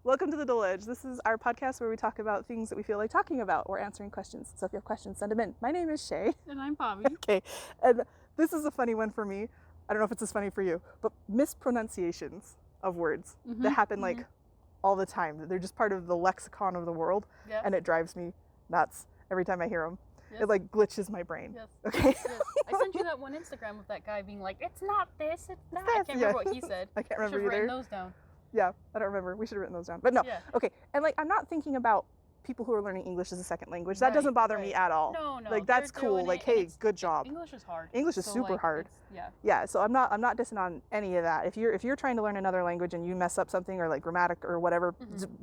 Welcome to The Dual Edge. This is our podcast where we talk about things that we feel like talking about or answering questions. So if you have questions, send them in. My name is Shay. And I'm Bobby. Okay, and this is a funny one for me. I don't know if it's as funny for you, but mispronunciations of words that happen like all the time. They're just part of the lexicon of the world, and it drives me nuts every time I hear them. Yes. It like glitches my brain. Yes. Okay. Yes. I sent you that one Instagram of that guy being like, "It's not this, it's that." I can't remember what he said. I can't remember either. Should have written those down. Yeah, I don't remember. We should have written those down. But no. Yeah. Okay. And like, I'm not thinking about people who are learning English as a second language. That doesn't bother me at all. No. Like that's cool. Like, hey, good job. English is hard. English is super hard. Yeah. Yeah. So I'm not dissing on any of that. If you're trying to learn another language and you mess up something or like grammatic or whatever,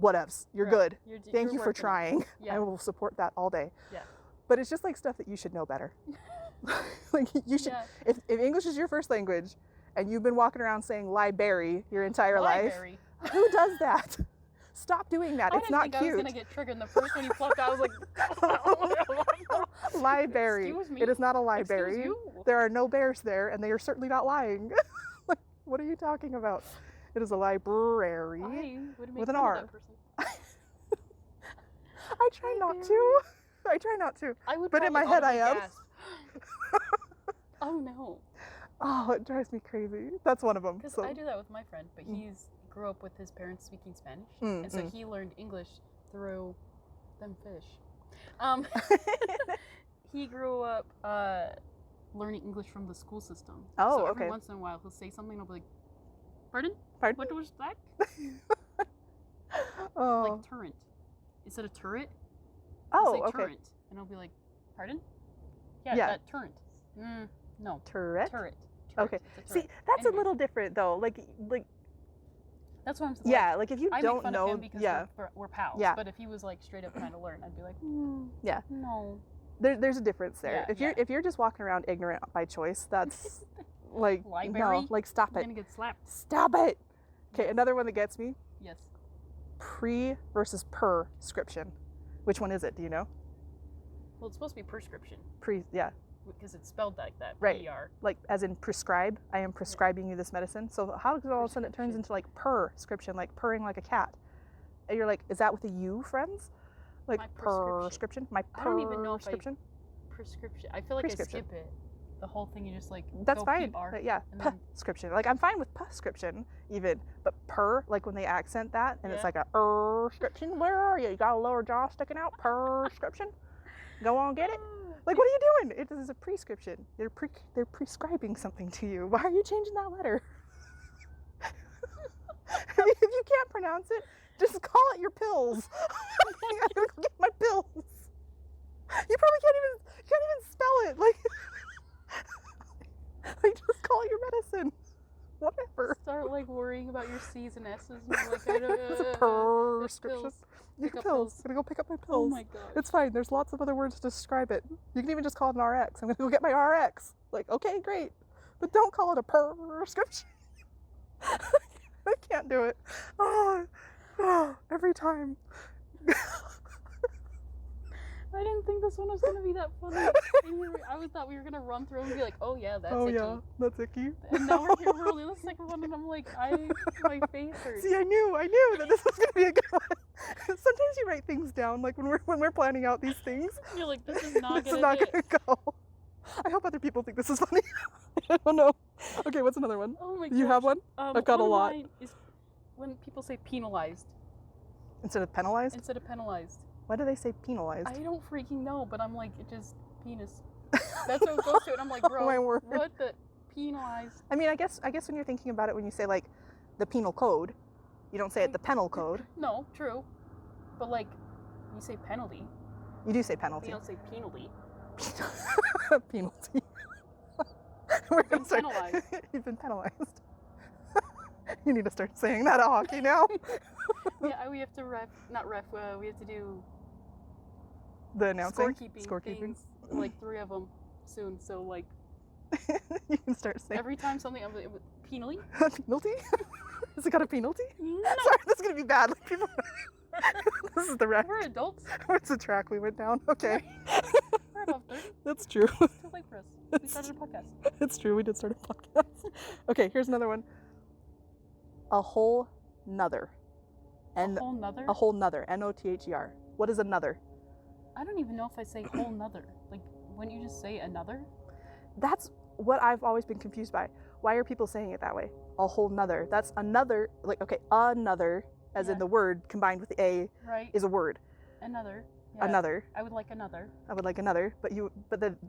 whatevs. You're good. Thank you for trying. Yeah. I will support that all day. Yeah. But it's just like stuff that you should know better. Like you should. Yeah. If English is your first language, and you've been walking around saying libeary your entire life, who does that? Stop doing that. It's not cute. I was gonna get triggered. The first one you plucked out, I was like, libeary. It is not a library. There are no bears there, and they are certainly not lying. Like, what are you talking about? It is a library with an R. I try not to. I try not to. But in my head, I am. Oh no. Oh, it drives me crazy. That's one of them. Because I do that with my friend, but he grew up with his parents speaking Spanish, and so he learned English through them fish. He grew up learning English from the school system. Oh, so every once in a while, he'll say something, and I'll be like, "Pardon? What was that?" Like turret. Instead of turret, he'll say turret, and I'll be like, "Pardon? Yeah, that turret." No. Turret? Turret. Okay. See, that's a little different though. Like. That's what I'm saying. Yeah, like if you don't fun know, of him because we're pals. Yeah. But if he was like straight up trying to learn, I'd be like, yeah, no. There's a difference there. If you're just walking around ignorant by choice, that's like no, like stop it. You're gonna get slapped. Stop it. Okay, another one that gets me. Yes. Pre versus prescription. Which one is it? Do you know? Well, it's supposed to be prescription. Yeah. Because it's spelled like that. Right. P-R. Like as in prescribe. I am prescribing you this medicine. So how does all of a sudden it turns into like prescription, like purring like a cat? And you're like, is that with a U, friends? Like prescription? My prescription? I don't even know if prescription. I feel like I skip it. The whole thing, you just like that's fine. PR, yeah, prescription. Like I'm fine with prescription even, but like when they accent that and it's like a prescription. Where are you? You got a lower jaw sticking out? Prescription. Go on, get it. Like, what are you doing? It is a prescription. They're prescribing something to you. Why are you changing that letter? If you can't pronounce it, just call it your pills. I'm gonna go get my pills. You probably can't even spell it. Like just call it your medicine. Whatever. Start like worrying about your C's and S's. And like, I don't. It's a prescription. Your pills. I'm gonna go pick up my pills. Oh my god. It's fine. There's lots of other words to describe it. You can even just call it an RX. I'm gonna go get my RX. Like, okay, great, but don't call it a prescription. I can't do it. Oh, every time. I didn't think this one was gonna be that funny. I thought we were gonna run through and be like, "Oh yeah, that's icky." Yeah, that's icky. And now we're here, we're only the second one, and I'm like, my face hurts. See, I knew that this was gonna be a good one. Sometimes you write things down, like when we're planning out these things. You're like, this is not gonna go. I hope other people think this is funny. I don't know. Okay, what's another one? Oh my god. You have one? I've got a lot. Is when people say penalized instead of penalized. Why do they say penalized? I don't freaking know, but I'm like, it just penis. That's what it goes to, and I'm like, bro, my word. What the penalized? I mean, I guess when you're thinking about it, when you say like the penal code, you don't say it the penal code. No, true, but like you say penalty. You do say penalty. You don't say penalty. Penalty. You've been penalized. You've been penalized. You need to start saying that at hockey now. Yeah, we have to we have to do the announcing scorekeeping things, like 3 of them soon. So like, you can start saying every time something. I'm like, penalty. Penalty? Has it got a penalty? No. Sorry, this is gonna be bad. Like people. This is the wreck. We're adults. It's a track we went down. Okay. We're above 30. That's true. It's too late for us. We started a podcast. It's true. We did start a podcast. Okay, here's another one. A whole nother. A whole nother? A whole nother. N-O-T-H-E-R. What is another? I don't even know if I say whole nother. Like, wouldn't you just say another? That's what I've always been confused by. Why are people saying it that way? A whole nother. That's another, like, okay, another, as in the word combined with the A, right, is a word. Another. Yeah. Another. I would like another. I would like another. But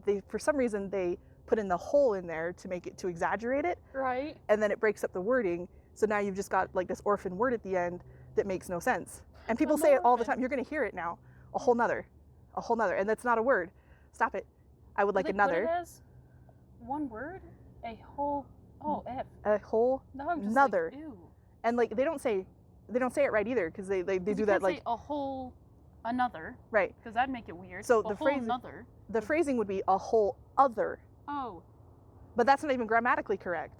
they for some reason they put in the whole in there to make it, to exaggerate it. Right. And then it breaks up the wording. So now you've just got like this orphan word at the end that makes no sense. And people say it all the time. You're going to hear it now. A whole nother. A whole nother. And that's not a word. Stop it. I would like another. Put it as one word? A whole, F. A whole No, I'm just nother. like, ew. And like they don't say it right either, because they do that like say a whole another. Right. Because that'd make it weird. So a whole another. The phrasing would be a whole other. Oh. But that's not even grammatically correct.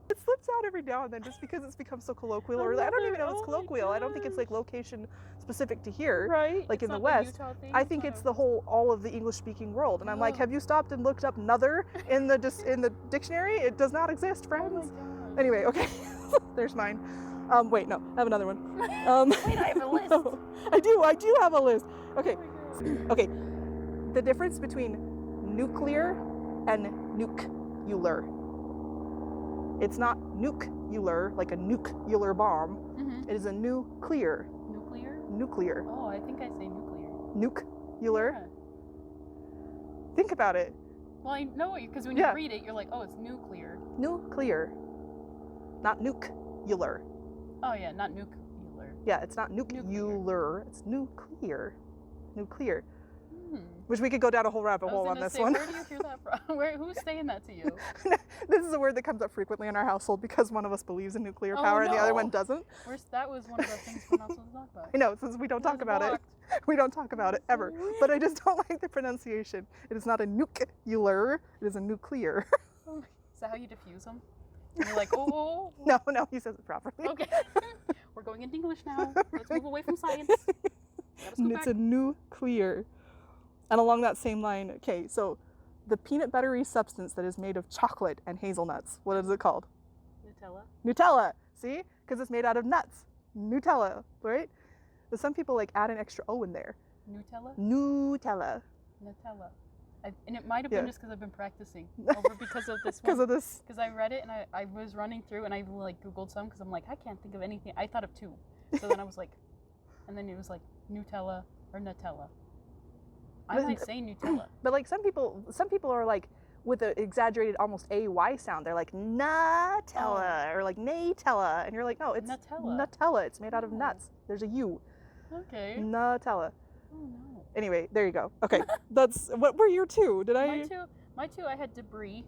It slips out every now and then just because it's become so colloquial, or I don't even know if it's colloquial. I don't think it's like location specific to here. Right. Like in the West. I think it's all of the English speaking world. And I'm like, have you stopped and looked up "nother" in the dictionary? It does not exist, friends. Oh Anyway, okay. There's mine. Wait, no, I have another one. Wait, I have a list. No, I do have a list. Okay. Oh Okay. The difference between nuclear and nuclear. It's not nuclear, like a nuclear bomb. Mm-hmm. It is a nuclear. Nuclear? Nuclear. Oh, I think I say nuclear. Nuclear? Yeah. Think about it. Well, I know it, because when you read it, you're like, oh, it's nuclear. Nuclear. Not nuclear. Oh, yeah, not nuclear. Yeah, it's not nuclear. It's nuclear. Nuclear. Hmm. Which we could go down a whole rabbit hole on this one. Where do you hear that from? Who's saying that to you? This is a word that comes up frequently in our household because one of us believes in nuclear power and the other one doesn't. That was one of the things we're not supposed to talk about. I know, since we don't talk about it. We don't talk about it ever. But I just don't like the pronunciation. It is not a nuclear, it is a nuclear. Is that how you diffuse them? And you're like, oh. No, he says it properly. Okay. We're going into English now. Let's move away from science. It's a nuclear. And along that same line, okay, so the peanut buttery substance that is made of chocolate and hazelnuts, what is it called? Nutella. Nutella. See? Because it's made out of nuts. Nutella, right? But some people like add an extra O in there. Nutella? Nutella. Nutella. And it might have been just because I've been practicing over because of this one. Because of this. Because I read it and I was running through and I like Googled some because I'm like, I can't think of anything. I thought of two. So then I was like, and then it was like Nutella or Nutella. I might say Nutella. But like some people are like with an exaggerated almost AY sound. They're like Nutella or like Natella. And you're like, no, it's Nutella. It's made out of nuts. There's a U. Okay. Nutella. Oh no. Anyway, there you go. Okay. What were your two? My two, I had debris.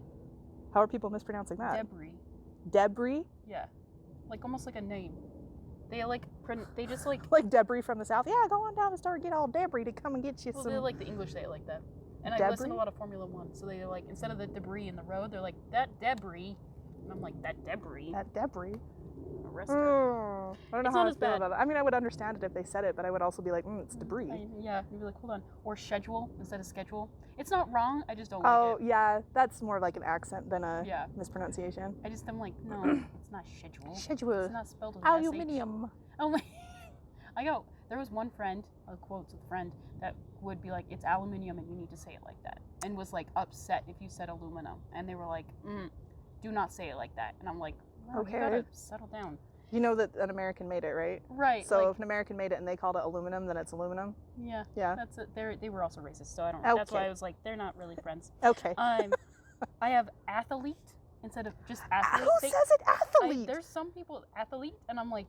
How are people mispronouncing that? Debris. Debris? Yeah. Like almost like a name. They just like debris from the south. Yeah, go on down the store and get all debris to come and get you some. They like the English say it like that. And debris? I listen to a lot of Formula One, so they like instead of the debris in the road, they're like that debris, and I'm like that debris. That debris. I don't know how I feel about it. I mean, I would understand it if they said it, but I would also be like, it's debris. Yeah, you'd be like, hold on. Or schedule instead of schedule. It's not wrong. I just don't like it. Oh yeah, that's more like an accent than a mispronunciation. I'm like, no, it's not schedule. Schedule. It's not spelled with aluminium. Oh my. There was one friend, quotes with a friend, that would be like, it's aluminium and you need to say it like that. And was like upset if you said aluminum. And they were like, do not say it like that. And I'm like, wow, okay. You gotta settle down. You know that an American made it, right? Right. So if an American made it and they called it aluminum, then it's aluminum? Yeah. Yeah. That's it. They were also racist, so I don't know. Okay. That's why I was like, they're not really friends. Okay. I have athlete instead of just athlete. Who says it athlete? There's some people athlete, and I'm like,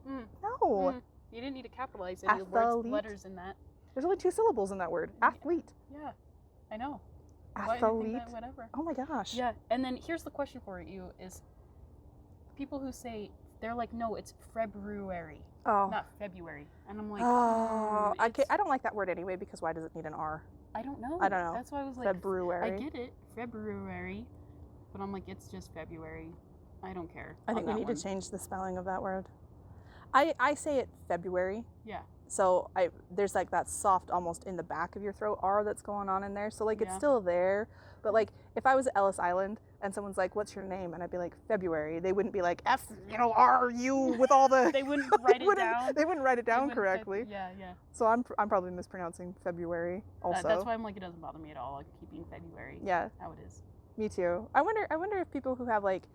no. You didn't need to capitalize any words, letters in that. There's only 2 syllables in that word. Athlete. Yeah, I know. Athlete. Whatever. Oh my gosh. Yeah, and then here's the question for you is people who say, they're like, no, it's February, not February. And I'm like, I don't like that word anyway, because why does it need an R? I don't know. That's why I was like, February. I get it, February, but I'm like, it's just February. I don't care. I think we need to change the spelling of that word. I say it February. Yeah. So there's like that soft, almost in the back of your throat R that's going on in there. So like it's still there, but like if I was at Ellis Island and someone's like, what's your name? And I'd be like, February. They wouldn't be like, F-R-U with all the... They wouldn't write it down. They wouldn't write it down wouldn't correctly. Yeah. So I'm probably mispronouncing February also. That's why I'm like, it doesn't bother me at all, like keeping February. Yeah. How it is. Me too. I wonder if people who have like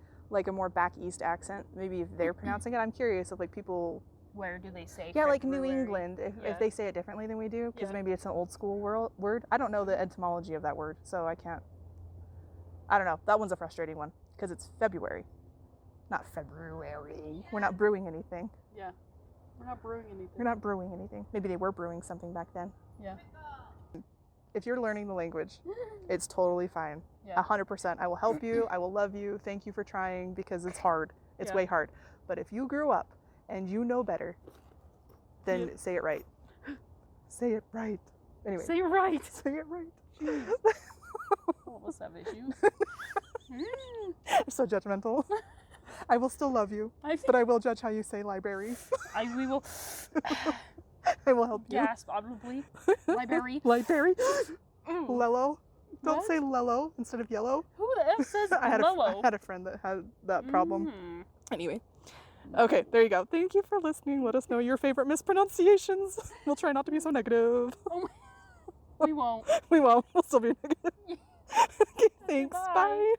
a more back east accent, maybe if they're pronouncing it. I'm curious if like people... Where do they say Yeah, February? like New England, if they say it differently than we do, because maybe it's an old school word. I don't know the etymology of that word, so I can't. I don't know. That one's a frustrating one, because it's February, not February. We're not brewing anything. Yeah. We're not brewing anything. We're not brewing anything. Maybe they were brewing something back then. Yeah. If you're learning the language, it's totally fine. Yeah. 100%. I will help you. I will love you. Thank you for trying, because it's hard. It's way hard. But if you grew up and you know better, then say it right. Say it right. Anyway. Say it right. Say it right. All of us have issues. I'm so judgmental. I will still love you, but I will judge how you say library. We will I will help you. gasp audibly. Library. Library. Ooh. Lello. Don't What? say lello instead of yellow. Who the F says I Lello? had a friend that had that problem. Mm. Anyway. Okay, there you go. Thank you for listening. Let us know your favorite mispronunciations. We'll try not to be so negative. We won't. We won't. We'll still be negative. Okay, thanks. Bye. Bye.